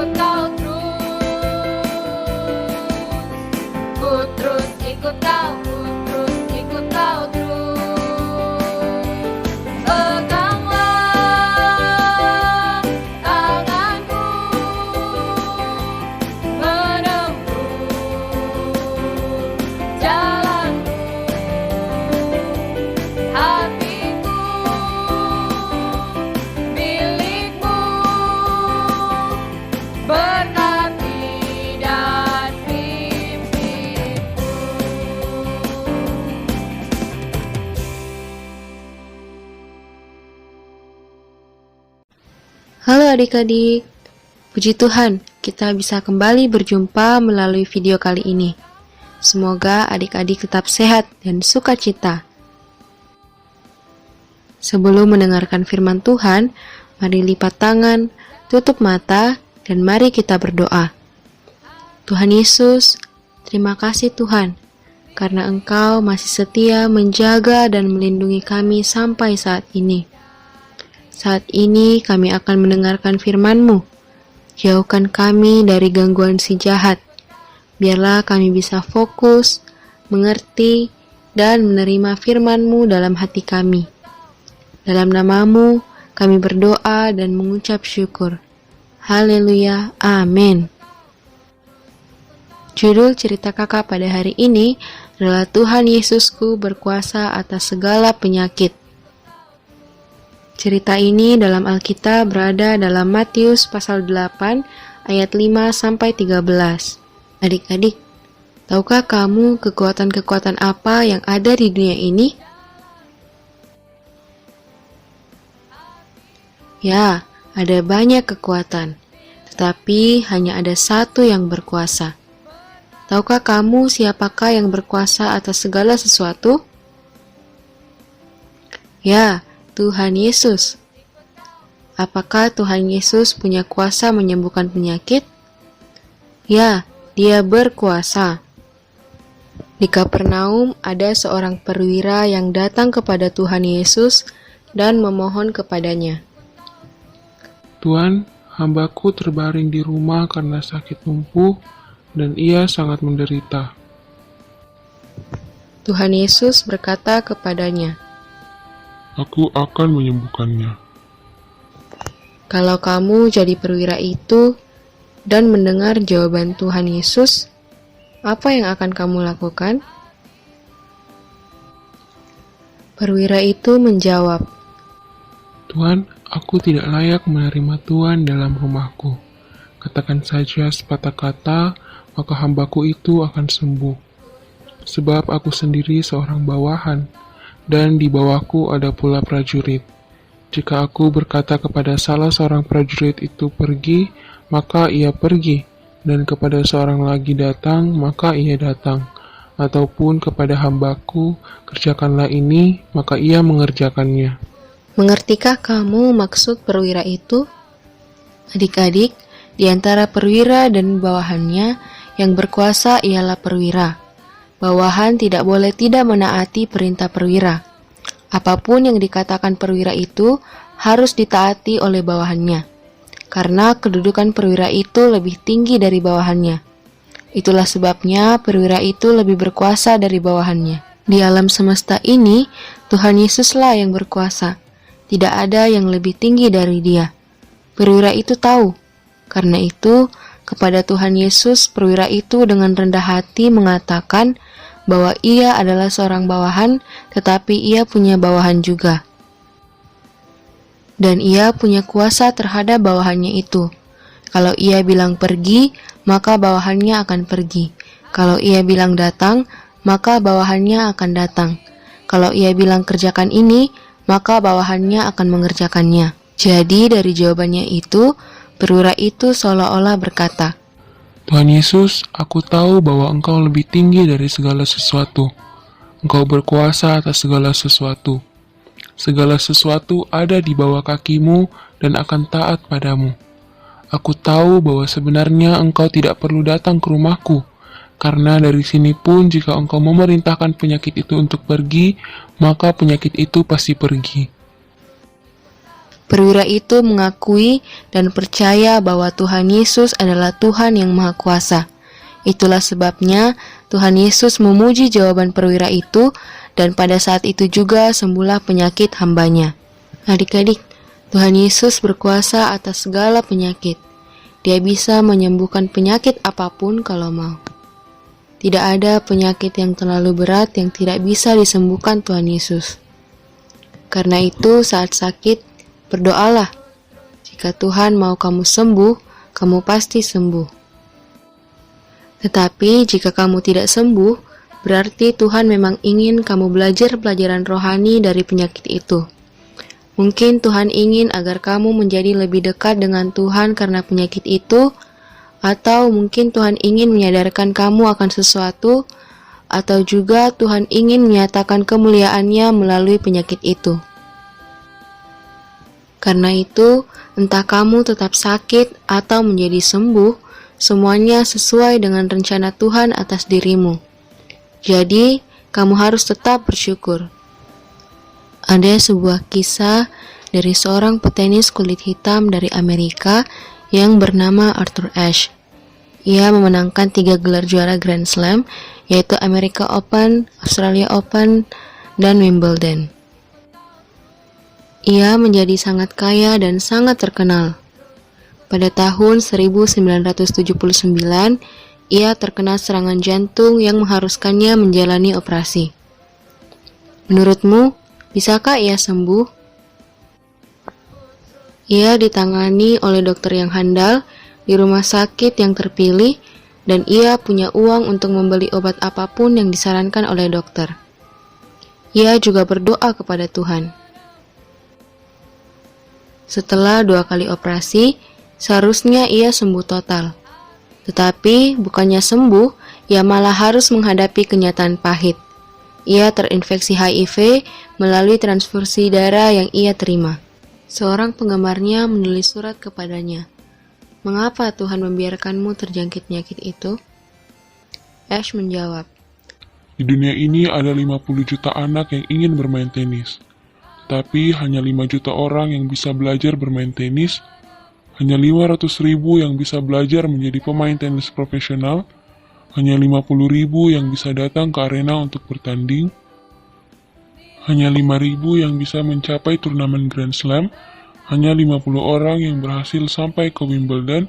ikut kau ku terus ikut kau, ku terus ikut kau terus. Peganglah tanganku, menempuh jalanmu, hatiku milikmu, berkati dan pimpinmu. Halo adik-adik, puji Tuhan kita bisa kembali berjumpa melalui video kali ini. Semoga adik-adik tetap sehat dan sukacita. Sebelum mendengarkan firman Tuhan, mari lipat tangan, tutup mata, dan mari kita berdoa. Tuhan Yesus, terima kasih Tuhan, karena Engkau masih setia menjaga dan melindungi kami sampai saat ini. Saat ini kami akan mendengarkan firman-Mu. Jauhkan kami dari gangguan si jahat. Biarlah kami bisa fokus, mengerti, dan menerima firman-Mu dalam hati kami. Dalam nama-Mu, kami berdoa dan mengucap syukur. Haleluya, amin. Judul cerita kakak pada hari ini adalah Tuhan Yesusku berkuasa atas segala penyakit. Cerita ini dalam Alkitab berada dalam Matius pasal 8 ayat 5-13. Adik-adik, tahukah kamu kekuatan-kekuatan apa yang ada di dunia ini? Ya, ada banyak kekuatan, tetapi hanya ada satu yang berkuasa. Tahukah kamu siapakah yang berkuasa atas segala sesuatu? Ya, Tuhan Yesus. Apakah Tuhan Yesus punya kuasa menyembuhkan penyakit? Ya, Dia berkuasa. Di Kapernaum ada seorang perwira yang datang kepada Tuhan Yesus dan memohon kepadanya. Tuhan, hambaku terbaring di rumah karena sakit lumpuh dan ia sangat menderita. Tuhan Yesus berkata kepadanya, Aku akan menyembuhkannya. kalau kamu jadi perwira itu dan mendengar jawaban Tuhan Yesus, apa yang akan kamu lakukan? Perwira itu menjawab, Tuhan, aku tidak layak menerima Tuhan dalam rumahku. Katakan saja sepatah kata, maka hambaku itu akan sembuh. Sebab aku sendiri seorang bawahan, dan di bawahku ada pula prajurit. Jika aku berkata kepada salah seorang prajurit itu pergi, maka ia pergi, dan kepada seorang lagi datang, maka ia datang. Ataupun kepada hambaku, kerjakanlah ini, maka ia mengerjakannya. mengertikah kamu maksud perwira itu? Adik-adik, di antara perwira dan bawahannya, yang berkuasa ialah perwira. Bawahan tidak boleh tidak menaati perintah perwira. Apapun yang dikatakan perwira itu harus ditaati oleh bawahannya, karena kedudukan perwira itu lebih tinggi dari bawahannya. Itulah sebabnya perwira itu lebih berkuasa dari bawahannya. Di alam semesta ini, Tuhan Yesuslah yang berkuasa. Tidak ada yang lebih tinggi dari Dia. Perwira itu tahu. Karena itu, kepada Tuhan Yesus, perwira itu dengan rendah hati mengatakan bahwa ia adalah seorang bawahan, tetapi ia punya bawahan juga. Dan ia punya kuasa terhadap bawahannya itu. Kalau ia bilang pergi, maka bawahannya akan pergi. Kalau ia bilang datang, maka bawahannya akan datang. Kalau ia bilang kerjakan ini, maka bawahannya akan mengerjakannya. Jadi dari jawabannya itu, perwira itu seolah-olah berkata, Tuhan Yesus, aku tahu bahwa Engkau lebih tinggi dari segala sesuatu. Engkau berkuasa atas segala sesuatu. Segala sesuatu ada di bawah kaki-Mu dan akan taat padamu. Aku tahu bahwa sebenarnya Engkau tidak perlu datang ke rumahku, karena dari sini pun jika Engkau memerintahkan penyakit itu untuk pergi, maka penyakit itu pasti pergi. Perwira itu mengakui dan percaya bahwa Tuhan Yesus adalah Tuhan yang Maha Kuasa. Itulah sebabnya Tuhan Yesus memuji jawaban perwira itu, dan pada saat itu juga sembuhlah penyakit hambanya. Adik-adik, Tuhan Yesus berkuasa atas segala penyakit. Dia bisa menyembuhkan penyakit apapun kalau mau. Tidak ada penyakit yang terlalu berat yang tidak bisa disembuhkan Tuhan Yesus. Karena itu saat sakit, berdoalah. Jika Tuhan mau kamu sembuh, kamu pasti sembuh. Tetapi jika kamu tidak sembuh, berarti Tuhan memang ingin kamu belajar pelajaran rohani dari penyakit itu. Mungkin Tuhan ingin agar kamu menjadi lebih dekat dengan Tuhan karena penyakit itu, atau mungkin Tuhan ingin menyadarkan kamu akan sesuatu, atau juga Tuhan ingin menyatakan kemuliaan-Nya melalui penyakit itu. Karena itu, entah kamu tetap sakit atau menjadi sembuh, semuanya sesuai dengan rencana Tuhan atas dirimu. Jadi, kamu harus tetap bersyukur. Ada sebuah kisah dari seorang petenis kulit hitam dari Amerika yang bernama Arthur Ashe. Ia memenangkan 3 gelar juara Grand Slam, yaitu America Open, Australia Open, dan Wimbledon. Ia menjadi sangat kaya dan sangat terkenal. Pada tahun 1979, ia terkena serangan jantung yang mengharuskannya menjalani operasi. Menurutmu, bisakah ia sembuh? Ia ditangani oleh dokter yang handal di rumah sakit yang terpilih, dan ia punya uang untuk membeli obat apapun yang disarankan oleh dokter. Ia juga berdoa kepada Tuhan. Setelah 2 kali operasi, seharusnya ia sembuh total. Tetapi bukannya sembuh, ia malah harus menghadapi kenyataan pahit. Ia terinfeksi HIV melalui transfusi darah yang ia terima. Seorang penggemarnya menulis surat kepadanya. Mengapa Tuhan membiarkanmu terjangkit penyakit itu? Ashe menjawab, Di dunia ini ada 50 juta anak yang ingin bermain tenis. Tapi hanya 5 juta orang yang bisa belajar bermain tenis. Hanya 500.000 yang bisa belajar menjadi pemain tenis profesional. Hanya 50.000 yang bisa datang ke arena untuk bertanding. Hanya 5.000 yang bisa mencapai turnamen Grand Slam. Hanya 50 orang yang berhasil sampai ke Wimbledon.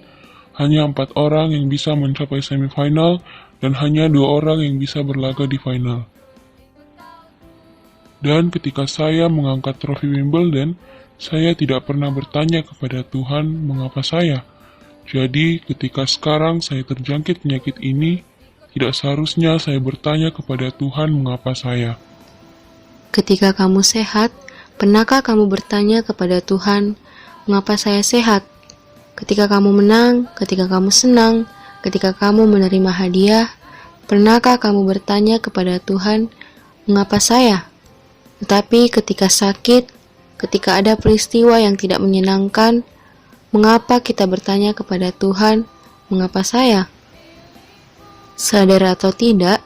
Hanya 4 orang yang bisa mencapai semifinal. Dan hanya 2 orang yang bisa berlaga di final. Dan ketika saya mengangkat trofi Wimbledon, saya tidak pernah bertanya kepada Tuhan mengapa saya. Jadi ketika sekarang saya terjangkit penyakit ini, tidak seharusnya saya bertanya kepada Tuhan mengapa saya. ketika kamu sehat, pernahkah kamu bertanya kepada Tuhan, mengapa saya sehat? Ketika kamu menang, ketika kamu senang, ketika kamu menerima hadiah, pernahkah kamu bertanya kepada Tuhan, mengapa saya? Tetapi ketika sakit, ketika ada peristiwa yang tidak menyenangkan, mengapa kita bertanya kepada Tuhan, mengapa saya? Sadar atau tidak,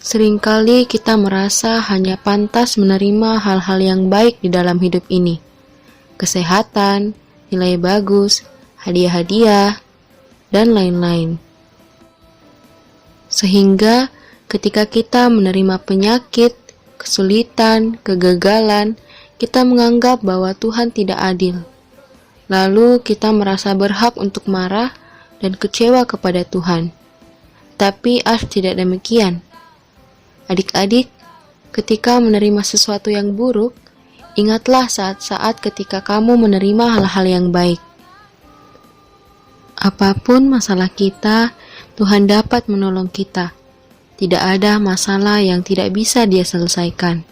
seringkali kita merasa hanya pantas menerima hal-hal yang baik di dalam hidup ini. Kesehatan, nilai bagus, hadiah-hadiah, dan lain-lain. Sehingga ketika kita menerima penyakit, kesulitan, kegagalan, kita menganggap bahwa Tuhan tidak adil. Lalu kita merasa berhak untuk marah dan kecewa kepada Tuhan. Tapi Ashe tidak demikian. Adik-adik, ketika menerima sesuatu yang buruk, ingatlah saat-saat ketika kamu menerima hal-hal yang baik. Apapun masalah kita, Tuhan dapat menolong kita. Tidak ada masalah yang tidak bisa Dia selesaikan.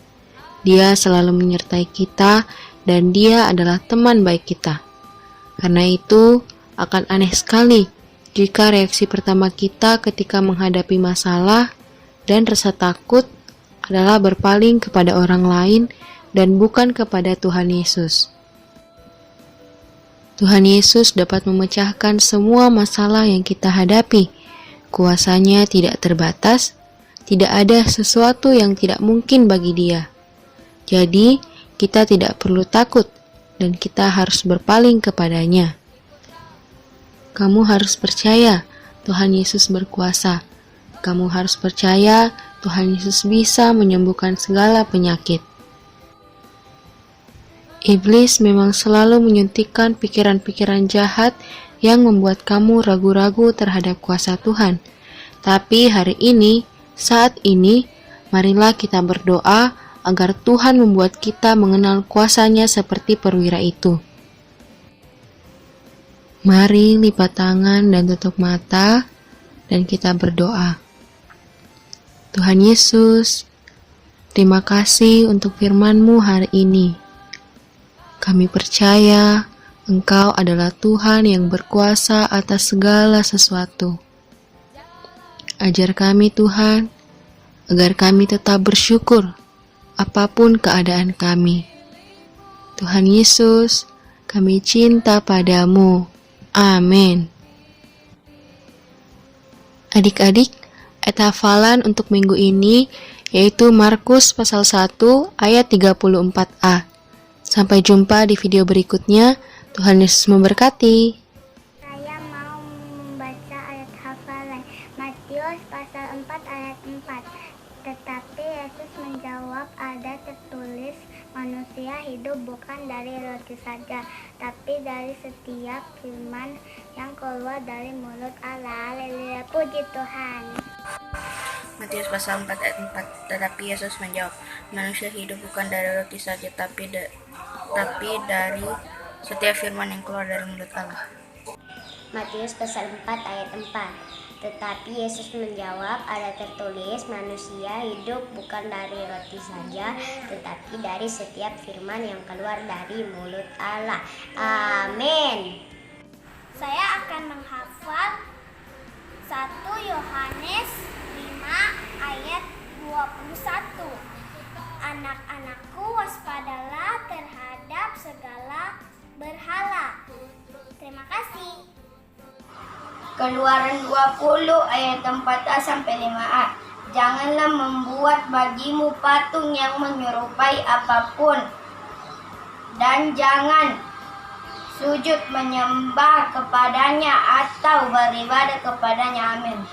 Dia selalu menyertai kita dan Dia adalah teman baik kita. Karena itu, akan aneh sekali jika reaksi pertama kita ketika menghadapi masalah dan rasa takut adalah berpaling kepada orang lain dan bukan kepada Tuhan Yesus. Tuhan Yesus dapat memecahkan semua masalah yang kita hadapi. Kuasanya tidak terbatas, tidak ada sesuatu yang tidak mungkin bagi Dia. Jadi, kita tidak perlu takut dan kita harus berpaling kepadanya. Kamu harus percaya Tuhan Yesus berkuasa. Kamu harus percaya Tuhan Yesus bisa menyembuhkan segala penyakit. Iblis memang selalu menyuntikkan pikiran-pikiran jahat yang membuat kamu ragu-ragu terhadap kuasa Tuhan. Tapi hari ini, saat ini, marilah kita berdoa agar Tuhan membuat kita mengenal kuasa-Nya seperti perwira itu. Mari lipat tangan dan tutup mata, dan kita berdoa. Tuhan Yesus, terima kasih untuk firman-Mu hari ini. Kami percaya Engkau adalah Tuhan yang berkuasa atas segala sesuatu. Ajar kami Tuhan, agar kami tetap bersyukur apapun keadaan kami. Tuhan Yesus, kami cinta padamu. Amin. Adik-adik, ayat hafalan untuk minggu ini yaitu Markus pasal 1 ayat 34a. Sampai jumpa di video berikutnya. Tuhan Yesus memberkati. Saya mau membaca ayat hafalan Matius pasal 4 ayat 4. Tetapi Yesus menjawab, ada tertulis, manusia hidup bukan dari roti saja, tapi dari setiap firman yang keluar dari mulut Allah. Haleluya, puji Tuhan. Matius pasal 4 ayat 4. Tetapi Yesus menjawab, manusia hidup bukan dari roti saja, tapi dari setiap firman yang keluar dari mulut Allah. Matius pasal 4 ayat 4. Tetapi Yesus menjawab, ada tertulis, manusia hidup bukan dari roti saja, tetapi dari setiap firman yang keluar dari mulut Allah. Amin. Saya akan menghafal 1 Yohanes 5 ayat 21. Anak-anakku, waspadalah terhadap segala berhala. Terima kasih. Keluaran 20 ayat 4a sampai 5a. Janganlah membuat bagimu patung yang menyerupai apapun, dan jangan sujud menyembah kepadanya atau beribadah kepadanya. Amin.